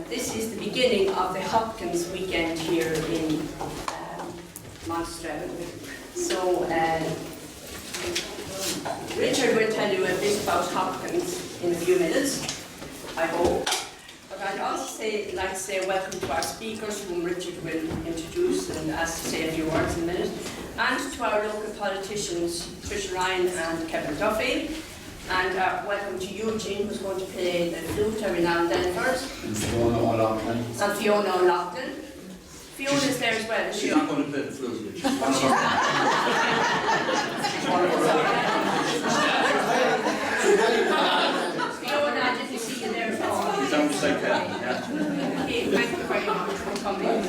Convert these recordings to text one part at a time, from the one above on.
this is the beginning of the Hopkins weekend here in Monstrevin. So Richard will tell you a bit about Hopkins in a few minutes, I hope. But I'd also like to say welcome to our speakers, whom Richard will introduce and ask to say a few words in a minute, and to our local politicians, Trish Ryan and Kevin Duffy. And welcome to Eugene, who's going to play the flute every now and then first. And Fiona O'Loughlin. And Fiona O'Loughlin. Fiona's there as well, is she? She's not going to play the flute. Fiona, did you see you there at all? Is that what I can? Yeah. Okay, thank you very much for coming.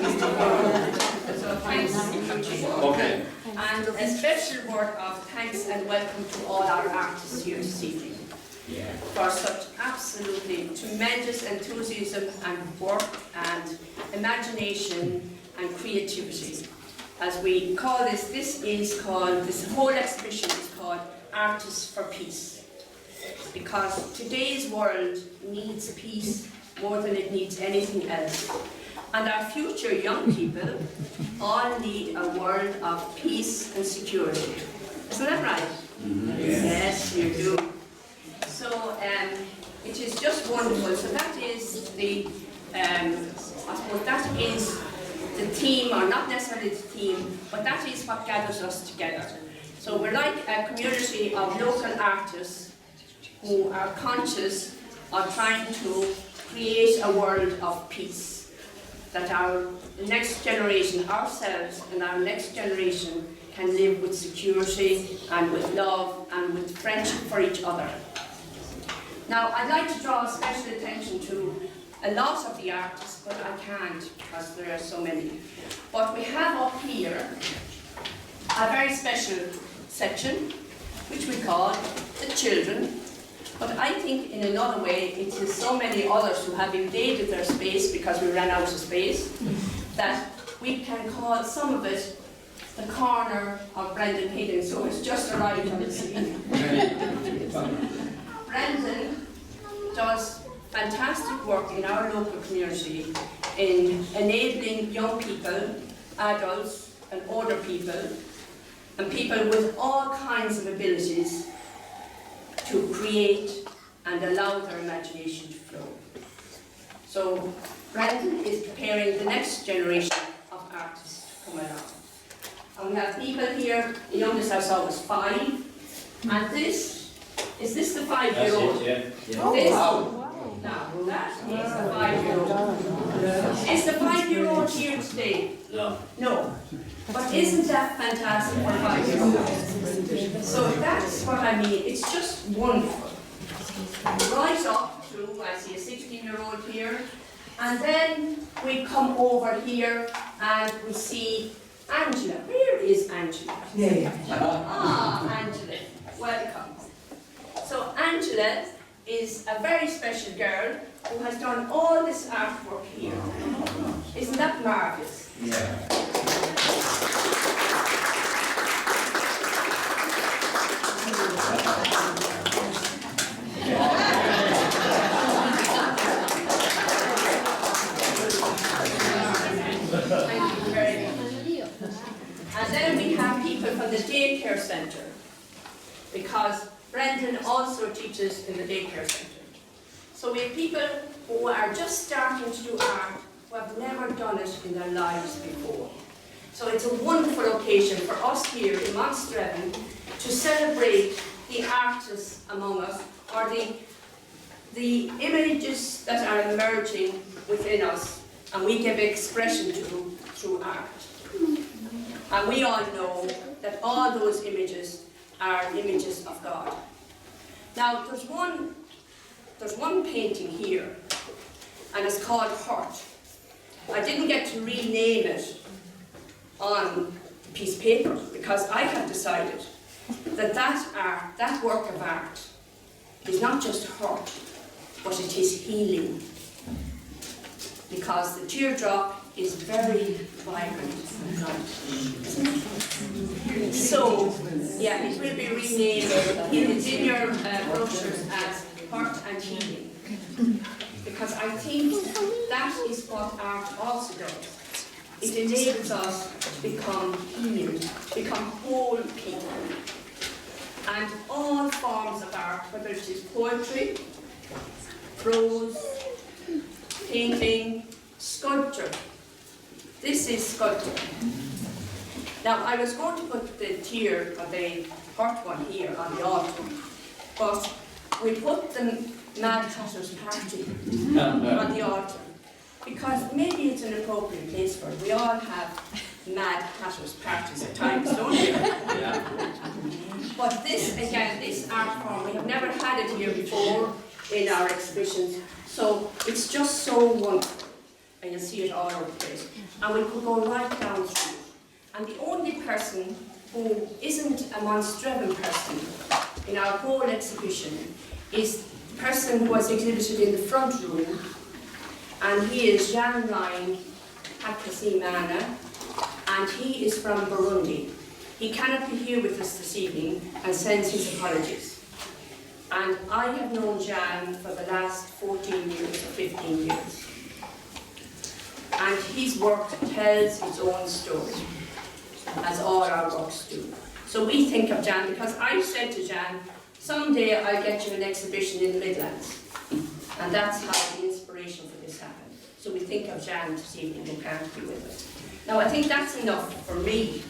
So thanks, Eugene. Okay. And a special word of thanks and welcome to all our artists here this evening for such absolutely tremendous enthusiasm and work and imagination and creativity. As we call this whole exhibition is called Artists for Peace. Because today's world needs peace more than it needs anything else. And our future young people all need a world of peace and security. Isn't that right? Mm-hmm. Yes, you do. So it is just wonderful. So that is the, I suppose that is the theme, or not necessarily the theme, but that is what gathers us together. So we're like a community of local artists who are conscious of trying to create a world of peace. That our next generation, ourselves and our next generation, can live with security and with love and with friendship for each other. Now, I'd like to draw special attention to a lot of the artists, but I can't because there are so many. But we have up here a very special section, which we call the children. But I think in another way, it is so many others who have invaded their space because we ran out of space, that we can call some of it the corner of Brendan Higgins, so it's just arrived on the scene. Brendan does fantastic work in our local community in enabling young people, adults and older people, and people with all kinds of abilities to create and allow their imagination to flow. So Brendan is preparing the next generation of artists to come along. And we have people here, the youngest I saw was 5, and is this the 5-year-old? Yeah. Oh, wow. Now, that is the 5-year-old. Is the 5-year-old here today? No. No. But isn't that fantastic for 5-year-olds? So that's what I mean. It's just wonderful. Right up to, I see a 16-year-old here, and then we come over here and we see Angela. Where is Angela? Yeah. Ah, Angela, welcome. So Angela is a very special girl who has done all this artwork here. Isn't that marvellous? Yeah. Thank you very much. And then we have people from the daycare centre, because Brendan also teaches in the daycare centre. So we have people who are just starting to do art, who have never done it in their lives before. So it's a wonderful occasion for us here in Monstrevin to celebrate the artists among us, or the images that are emerging within us, and we give expression to through art. And we all know that all those images are images of God. Now, there's one painting here, and it's called Hurt. I didn't get to rename it on a piece of paper because I have decided that that work of art is not just hurt, but it is healing. Because the teardrop is very vibrant and bright. So, yeah, it will be renamed. It's in your brochures as Hurt and Healing. because I think that is what art also does. It enables us to become healed, become whole people. And all forms of art, whether it is poetry, prose, painting, sculpture. This is sculpture. Now, I was going to put the tear or the hurt one here on the altar, but we put the Mad Hatter's Party on the altar because maybe it's an appropriate place for it. We all have Mad Hatter's parties at times, don't we? Yeah. But this, again, this art form, we have never had it here before in our exhibitions, so it's just so wonderful, and you'll see it all over the place. And we could go right down through. And the only person who isn't a Monstrevan person in our whole exhibition is the person who was exhibited in the front room, and he is Jan Ryan Hakasimana, and he is from Burundi. He cannot be here with us this evening and sends his apologies. And I have known Jan for the last 14 years or 15 years. And his work tells its own story, as all our works do. So we think of Jan, because I said to Jan, someday I'll get you an exhibition in the Midlands. And that's how the inspiration for this happened. So we think of Jan this evening who can't be with us. Now I think that's enough for me.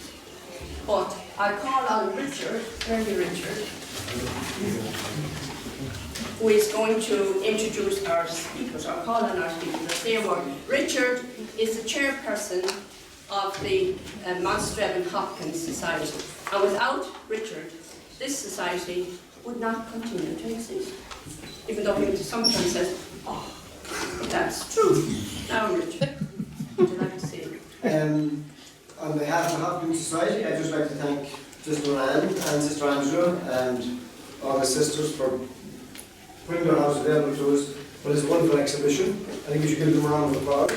But I call on Richard, early Richard, who is going to introduce our speakers, or call on our speakers, as they were. Richard is the chairperson of the Monstrevan Hopkins Society. And without Richard, this society would not continue to exist. Even though he sometimes says, oh, but that's true. Now, Richard, would you like to say it? On behalf of the Hopkins Society, I'd just like to thank Sister Anne and Sister Angela and all the sisters for putting their house available to us for this wonderful exhibition. I think we should give them a round of applause.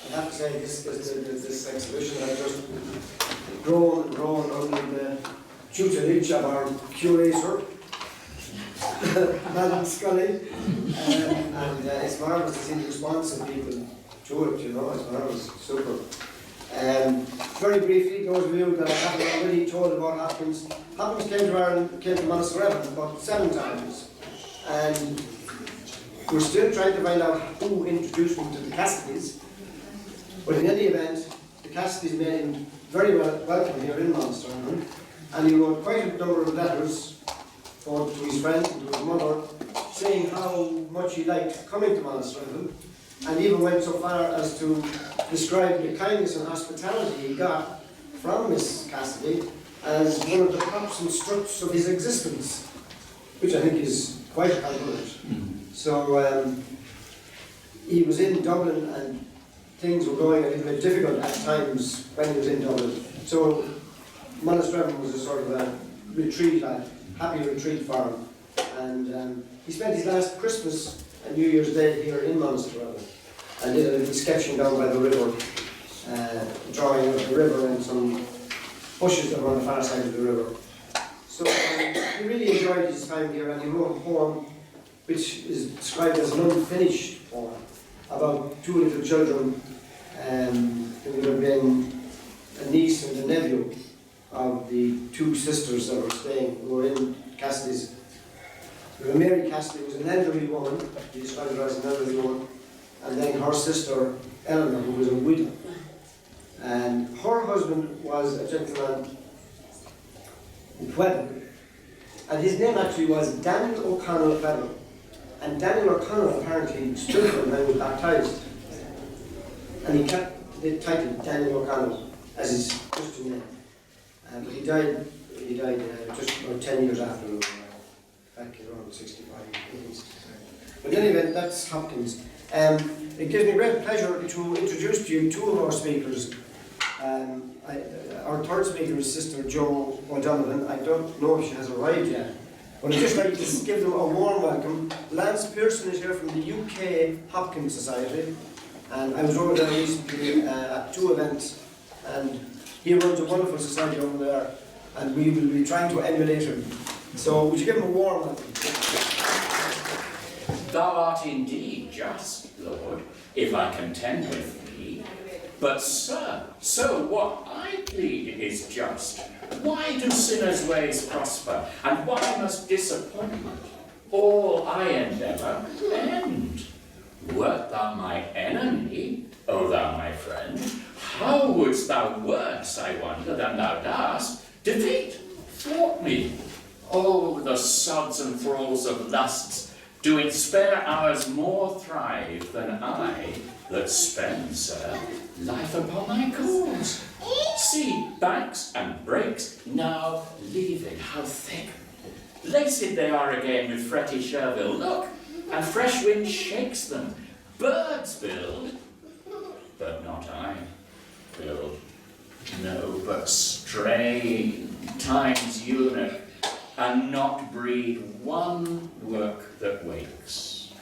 I have to say, this exhibition has just grown and grown under the tutelage of our curator, Madam Scully, and it's marvellous to see the response of people to it, you know, it's marvellous, super. Very briefly, those of you that I haven't already told about Hopkins came to Ireland, came to Monasterevin about 7 times, and we're still trying to find out who introduced them to the Cassidys, but in any event, the Cassidys made him very welcome here in Monasterevin, and he wrote quite a number of letters to his friends and to his mother, saying how much he liked coming to Monasterevin, and even went so far as to describe the kindness and hospitality he got from Miss Cassidy as one of the props and struts of his existence, which I think is quite a compliment. So he was in Dublin and things were going a little bit difficult at times when he was in Dublin. So Monasterevin was a sort of a retreat, a happy retreat for him. And he spent his last Christmas and New Year's Day here in Monasterevin and did a little sketching down by the river, drawing of the river and some bushes that were on the far side of the river. So he really enjoyed his time here, and he wrote a poem which is described as an unfinished poem about 2 little children who would have been a niece and a nephew of the 2 sisters that were staying, who were in Cassidy's. Mary Cassidy was an elderly woman, he described her as an elderly woman, and then her sister Eleanor, who was a widow. And her husband was a gentleman in Pueblo, and his name actually was Daniel O'Connell Pueblo. And Daniel O'Connell apparently stood for him when he was baptised, and he kept the title Daniel O'Connell as his Christian name. But he died just about 10 years after, back around 65. But in any event, that's Hopkins. It gives me great pleasure to introduce to you 2 of our speakers. Our third speaker is Sister Jo O'Donovan. I don't know if she has arrived yet, but I'd just like to give them a warm welcome. Lance Pearson is here from the UK Hopkins Society, and I was over there recently at 2 events, and he runs a wonderful society over there and we will be trying to emulate him. So would you give him a warm welcome? Thou art indeed just, Lord, if I contend with thee. But, sir, so what I plead is just. Why do sinners' ways prosper, and why must disappointment, all I endeavour, end? Wert thou my enemy, O thou my friend, how wouldst thou worse, I wonder, than thou dost, defeat, thwart me? Oh, the sods and thralls of lusts do in spare hours more thrive than I, that spend, sir, life upon thy cause. See, banks and brakes now leaving, how thick. Laced they are again with fretty Chervil, look, and fresh wind shakes them. Birds build, but not I build. No, but strain, time's eunuch, and not breed one work that wakes.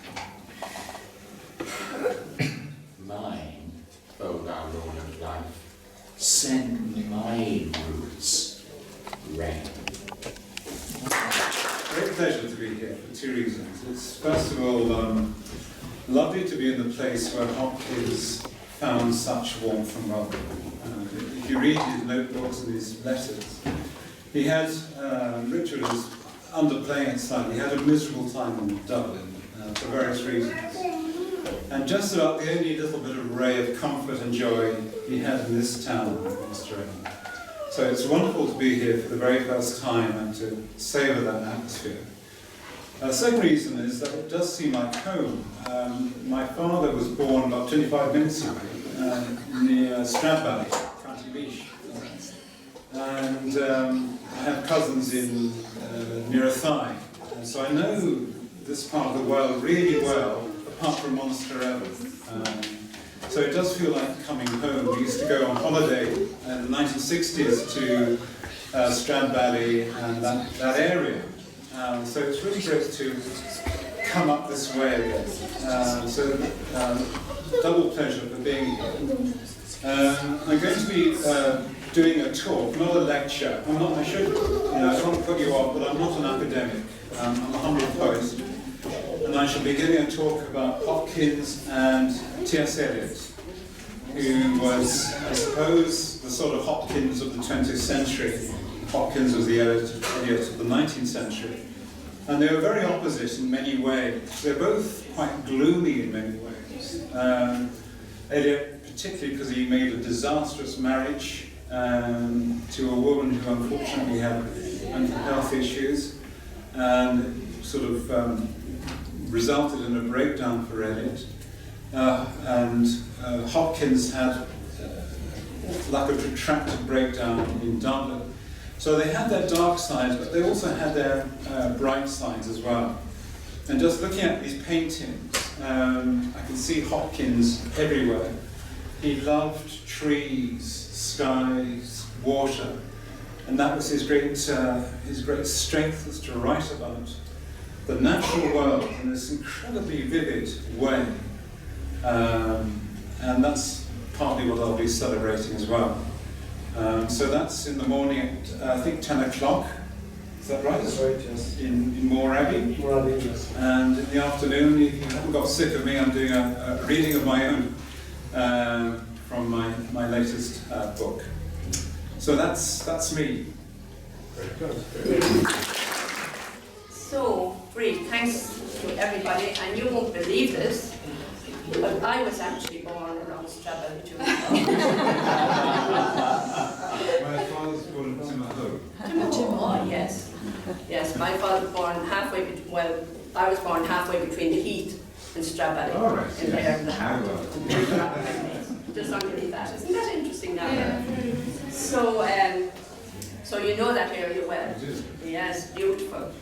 Mine, O thou Lord of life, send my roots rain. Great pleasure to be here for two reasons. It's first of all lovely to be in the place where Hopkins found such warmth and welcome. If you read his notebooks and his letters, he had, Richard is underplaying it slightly, he had a miserable time in Dublin for various reasons. And just about the only little bit of ray of comfort and joy he had in this town of Australia. So it's wonderful to be here for the very first time and to savour that atmosphere. The second reason is that it does seem like home. My father was born about 25 minutes away near Stradbally, County Leash. And I have cousins in near Athy. And so I know this part of the world really well, apart from Monasterevin. So it does feel like coming home. We used to go on holiday in the 1960s to Stradbally and that area. So it's really great to come up this way again. Double pleasure for being here. I'm going to be doing a talk, not a lecture. I don't want to put you off, but I'm not an academic. I'm a humble poet. And I shall be giving a talk about Hopkins and T.S. Eliot, who was, I suppose, the sort of Hopkins of the 20th century. Hopkins was the Eliot of the 19th century. And they were very opposite in many ways. They're both quite gloomy in many ways. Eliot, particularly because he made a disastrous marriage to a woman who unfortunately had mental health issues, and sort of resulted in a breakdown for Eliot. Hopkins had like a protracted breakdown in Dublin. So they had their dark sides, but they also had their bright sides as well. And just looking at these paintings, I can see Hopkins everywhere. He loved trees, skies, water, and that was his great strength, was to write about the natural world in this incredibly vivid way. And that's partly what I'll be celebrating as well. So that's in the morning at, I think, 10 o'clock. Is that right? That's right, yes. In Moore Abbey. Moore Abbey, yes. And in the afternoon, if you haven't got sick of me, I'm doing a reading of my own from my latest book. So that's me. Very good. So, great, thanks to everybody, and you won't believe this, but I was actually born around Stradbally too. My father's born in Timahoe. Oh, yes. Yes, my father was born halfway between, well, I was born halfway between the Heath and Stradbally. Oh, right, in there in the heart. well. Just underneath that. Isn't that interesting now? Yeah. So you know that area well. Yes, beautiful.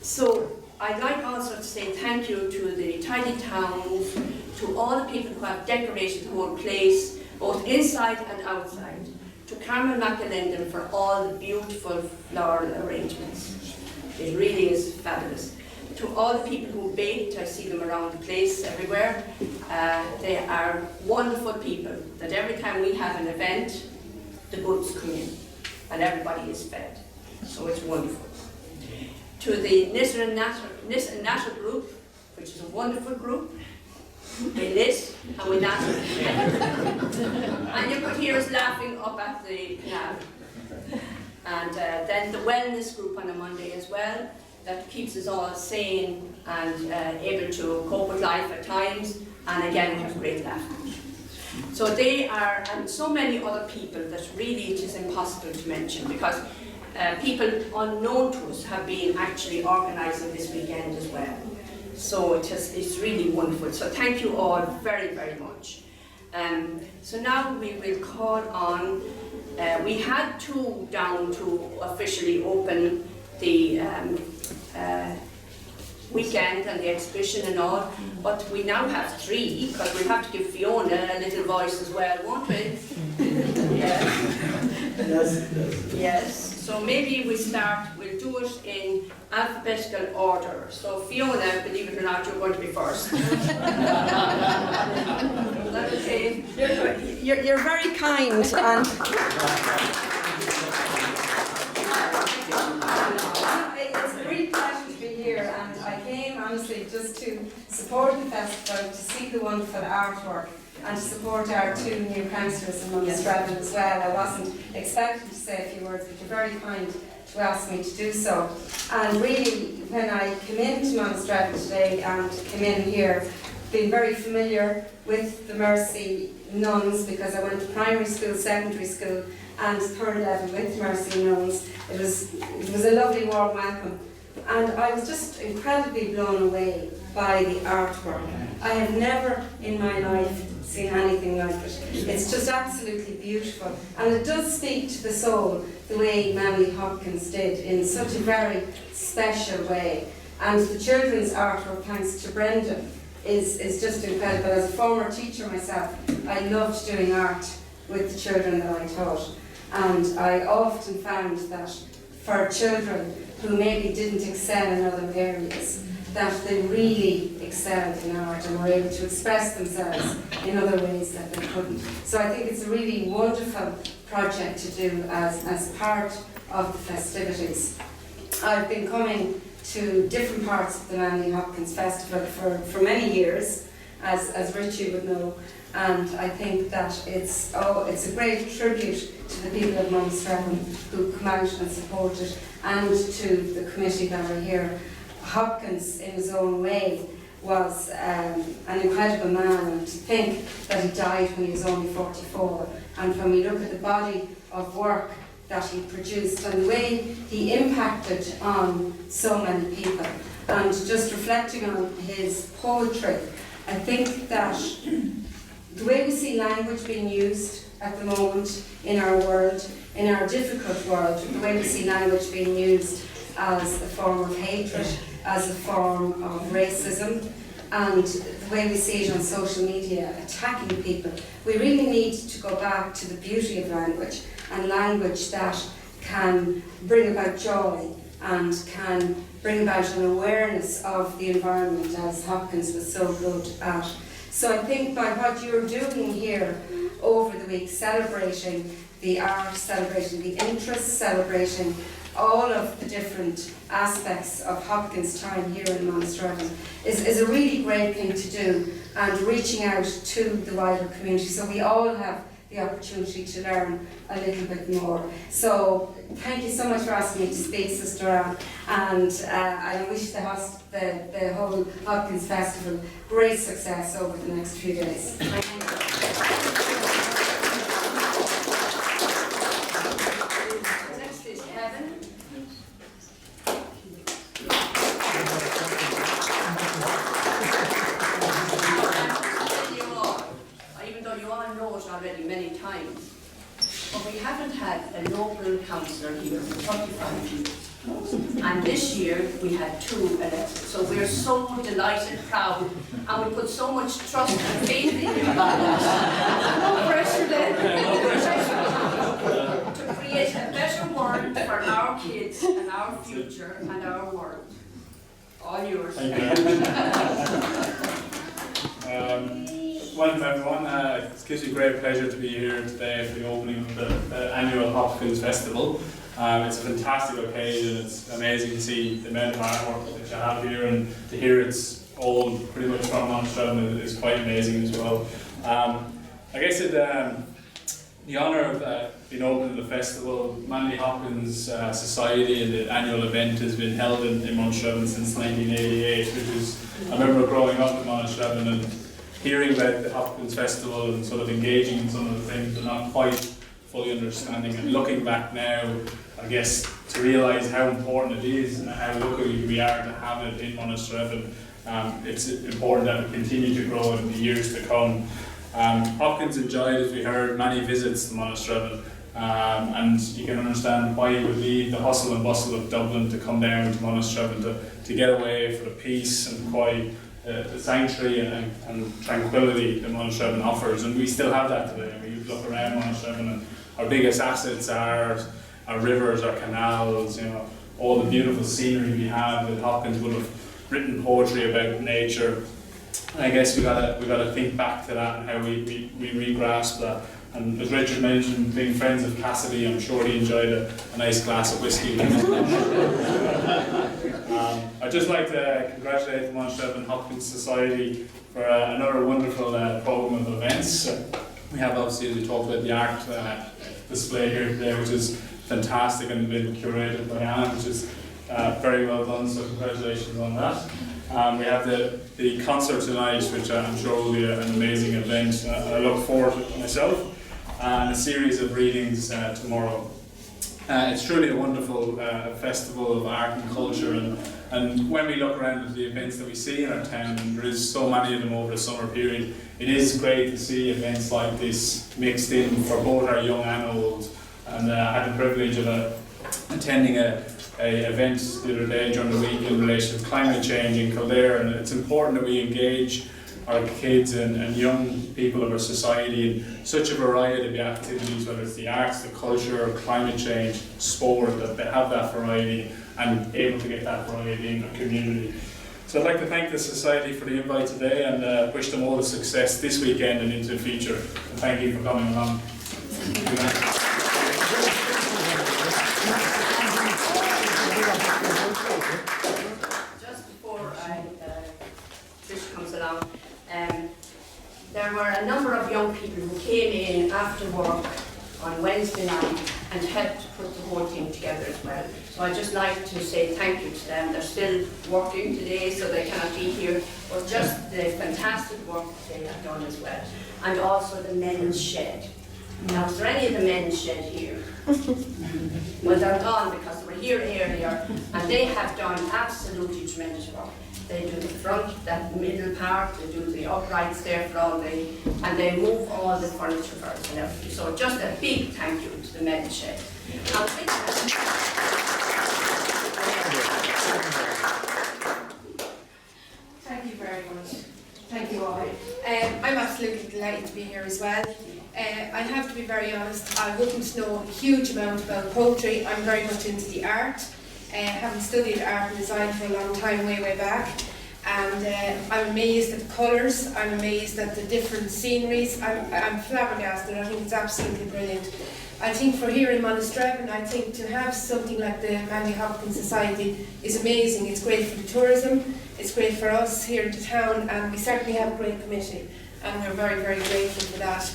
So I'd like also to say thank you to the Tidy Towns, to all the people who have decorated the whole place, both inside and outside, to Carmen McAlinden for all the beautiful floral arrangements. It really is fabulous. To all the people who baked, I see them around the place everywhere. They are wonderful people, that every time we have an event, the goods come in. and everybody is fed. So it's wonderful. To the Nis and Natter group, which is a wonderful group. We lit and we natter. And you could hear us laughing up at the canal. And then the wellness group on a Monday as well, that keeps us all sane and able to cope with life at times, and again we have great laughter. So they are, and so many other people that really it is impossible to mention, because people unknown to us have been actually organising this weekend as well. So it's really wonderful. So thank you all very, very much. So now we will call on, we had 2 down to officially open the weekend and the exhibition and all, but we now have 3, because we have to give Fiona a little voice as well, won't we? Yes. So maybe we start, we'll do it in alphabetical order. So Fiona, believe it or not, you're going to be first. Is that okay? You're very kind, and it's a great pleasure to be here. And I came honestly just to support the festival, to see the wonderful artwork, and to support our 2 new councillors in Monastravan as well. I wasn't expecting to say a few words, but you're very kind to ask me to do so. And really, when I came into Monastravan today and came in here, been very familiar with the Mercy nuns, because I went to primary school, secondary school, and 3rd level with Mercy nuns. It was a lovely warm welcome, and I was just incredibly blown away by the artwork. I have never in my life seen anything like it. It's just absolutely beautiful, and it does speak to the soul the way Manly Hopkins did, in such a very special way. And the children's artwork, thanks to Brendan, is just incredible. As a former teacher myself, I loved doing art with the children that I taught, and I often found that for children who maybe didn't excel in other areas, that they really excelled in art and were able to express themselves in other ways that they couldn't. So I think it's a really wonderful project to do as part of the festivities. I've been coming to different parts of the Manly Hopkins Festival for many years, as Richie would know, and I think that it's a great tribute to the people of Monastravan who come out and support it, and to the committee that are here. Hopkins, in his own way, was an incredible man, and to think that he died when he was only 44. And when we look at the body of work that he produced and the way he impacted on so many people, and just reflecting on his poetry, I think that the way we see language being used at the moment in our world, in our difficult world, the way we see language being used as a form of hatred, as a form of racism, and the way we see it on social media, attacking people. We really need to go back to the beauty of language, and language that can bring about joy and can bring about an awareness of the environment, as Hopkins was so good at. So I think by what you're doing here over the week, celebrating the art, celebrating the interests, celebrating all of the different aspects of Hopkins' time here in Monastravan is a really great thing to do, and reaching out to the wider community so we all have the opportunity to learn a little bit more. So thank you so much for asking me to speak, Sister Anne, and I wish the whole Hopkins Festival great success over the next few days. Thank you. Next is Kevin. Even though you all know it already many times, but we haven't had a local councillor here for 35 years. And this year we had 2 elected. So we're so delighted, proud, and we put so much trust and faith in you. No pressure then. No pressure. To create a better world for our kids and our future and our world. All yours. Thank you. welcome everyone. It gives me great pleasure to be here today for the opening of the annual Hopkins Festival. It's a fantastic occasion. It's amazing to see the amount of artwork that you have here, and to hear it's all pretty much from Monastravan is quite amazing as well. I guess the honour of being open to the festival, Manley Hopkins Society and the annual event has been held in Monastravan since 1988, which is, I remember growing up in Monastravan and hearing about the Hopkins Festival and sort of engaging in some of the things but not quite fully understanding, and looking back now, I guess, to realise how important it is and how lucky we are to have it in Monastravan. It's important that it continue to grow in the years to come. Hopkins enjoyed, as we heard, many visits to Monastravan, and you can understand why he would leave the hustle and bustle of Dublin to come down to Monastravan to get away for the peace and quiet, the sanctuary and tranquility that Monastravan offers, and we still have that today. We look around Monastravan and our biggest assets are our rivers, our canals, you know, all the beautiful scenery we have. That Hopkins would have written poetry about nature. And I guess we gotta think back to that and how we re-grasp that. And as Richard mentioned, being friends of Cassidy, I'm sure he enjoyed a nice glass of whiskey. I'd just like to congratulate the Monastravan Hopkins Society for another wonderful programme of events. We have, obviously, as we talked about, the art display here today, which is fantastic and been curated by Anne, which is very well done, so congratulations on that. We have the concert tonight, which I'm sure will be an amazing event. I look forward to it myself, and a series of readings tomorrow. It's truly a wonderful festival of art and culture, and when we look around at the events that we see in our town, and there is so many of them over the summer period, it is great to see events like this mixed in for both our young and old. And I had the privilege of attending a event the other day during the week in relation to climate change in Kildare, and it's important that we engage our kids and young people of our society in such a variety of activities, whether it's the arts, the culture, climate change, sport, that they have that variety and able to get that variety in our community. So I'd like to thank the Society for the invite today, and wish them all the success this weekend and into the future. And thank you for coming along. Just before Trish comes along, there were a number of young people who came in after work on Wednesday night and helped put the whole thing together as well. So I'd just like to say thank you to them. They're still working today, so they cannot be here, but just the fantastic work they have done as well. And also the men's shed. Now, is there any of the men's shed here? Well, they're gone because they were here earlier, and they have done absolutely tremendous work. They do the front, that middle part, they do the uprights there for all and they move all the furniture for us and everything. So just a big thank you to the men's shed. Thank you very much. Thank you all. I'm absolutely delighted to be here as well. I have to be very honest, I wouldn't know a huge amount about poetry. I'm very much into the art. Having studied art and design for a long time, way back. And I'm amazed at the colours, I'm amazed at the different sceneries. I'm flabbergasted. I think it's absolutely brilliant. I think for here in Monastravan, I think to have something like the Manley Hopkins Society is amazing. It's great for the tourism, it's great for us here in the town, and we certainly have a great committee, and we're very grateful for that.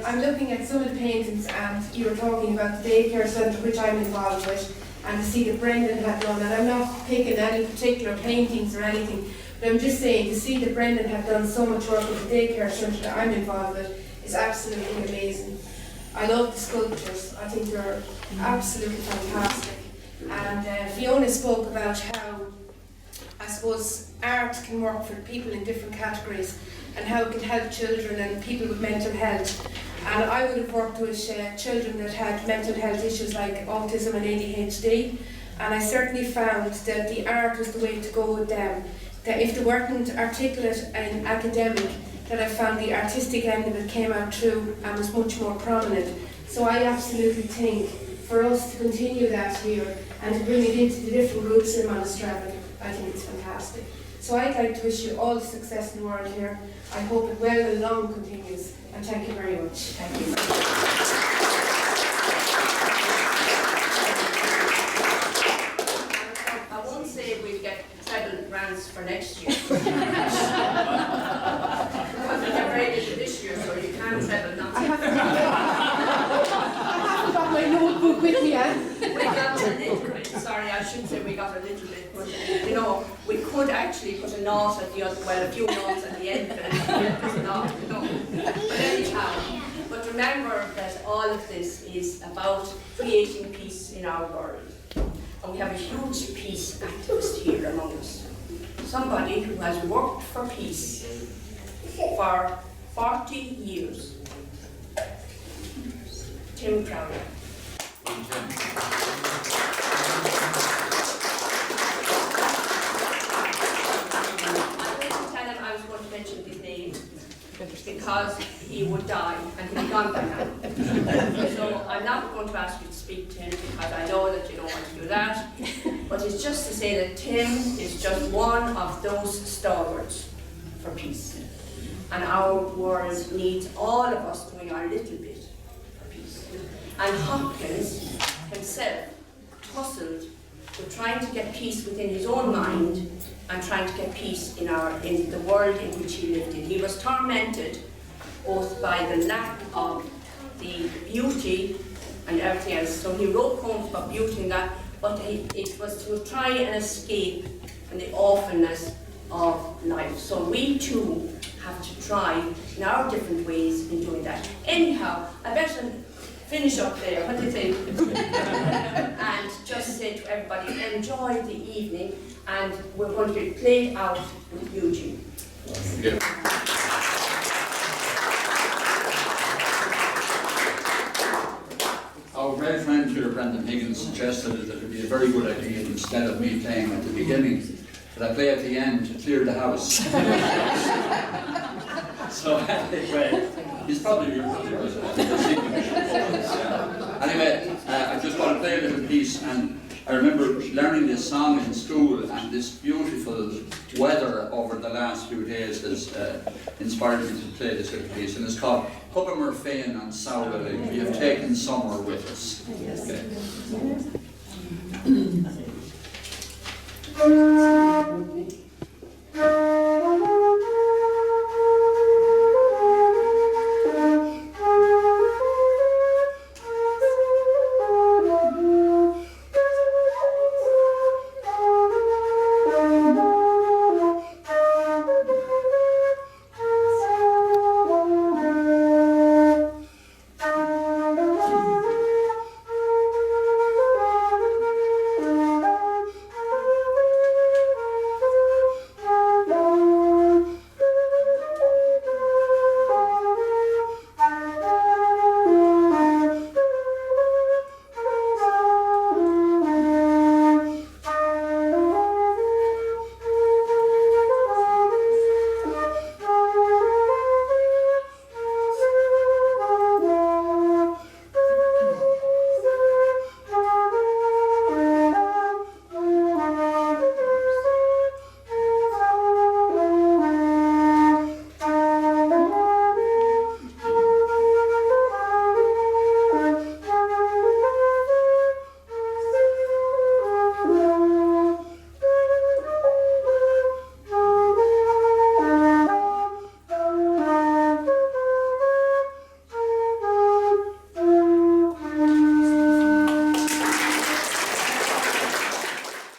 I'm looking at some of the paintings, and you were talking about the daycare centre, which I'm involved with, and to see that Brendan had done, and I'm not picking any particular paintings or anything, but I'm just saying to see that Brendan had done so much work with the daycare centre that I'm involved with is absolutely amazing. I love the sculptures, I think they're absolutely fantastic. And Fiona spoke about how, I suppose, art can work for people in different categories and how it can help children and people with mental health. And I would have worked with children that had mental health issues like autism and ADHD, and I certainly found that the art was the way to go with them. That if they weren't articulate and academic, that I found the artistic end of it came out true and was much more prominent. So I absolutely think for us to continue that here and to bring it into the different groups in Monastravan, I think it's fantastic. So I'd like to wish you all the success in the world here. I hope it well and long continues, and thank you very much. Thank you. I won't say we'll get treble grants for next year. Because we get very little this year, so you can't treble nothing. I haven't got my notebook with me, We got a little bit, sorry, I should say we got a little bit, but you know, we could actually put a knot at the other, well, a few knots at the end, but it's not, you know. But anyhow, but remember that all of this is about creating peace in our world. And we have a huge peace activist here among us. Somebody who has worked for peace for 40 years. Tim Crowder. Because he would die and he'd be gone by now. So I'm not going to ask you to speak to him because I know that you don't want to do that. But it's just to say that Tim is just one of those stalwarts for peace. And our world needs all of us doing our little bit for peace. And Hopkins himself tussled with trying to get peace within his own mind and trying to get peace in the world in which he lived in. He was tormented both by the lack of the beauty and everything else. So he wrote poems about beauty and that, but it was to try and escape from the awfulness of life. So we too have to try in our different ways in doing that. Anyhow, I better finish up there. What do you think? And just say to everybody, enjoy the evening, and we're going to play it out with Eugene. Yeah. Our great friend here, Brendan Higgins, suggested that it would be a very good idea, instead of me playing at the beginning, that I play at the end to clear the house. So anyway, he's probably Anyway, I just want to play a little piece, and I remember learning this song in school, and this beautiful weather over the last few days has inspired me to play this little piece, and it's called Hubba Féin an Saoil. We have taken summer with us. Okay.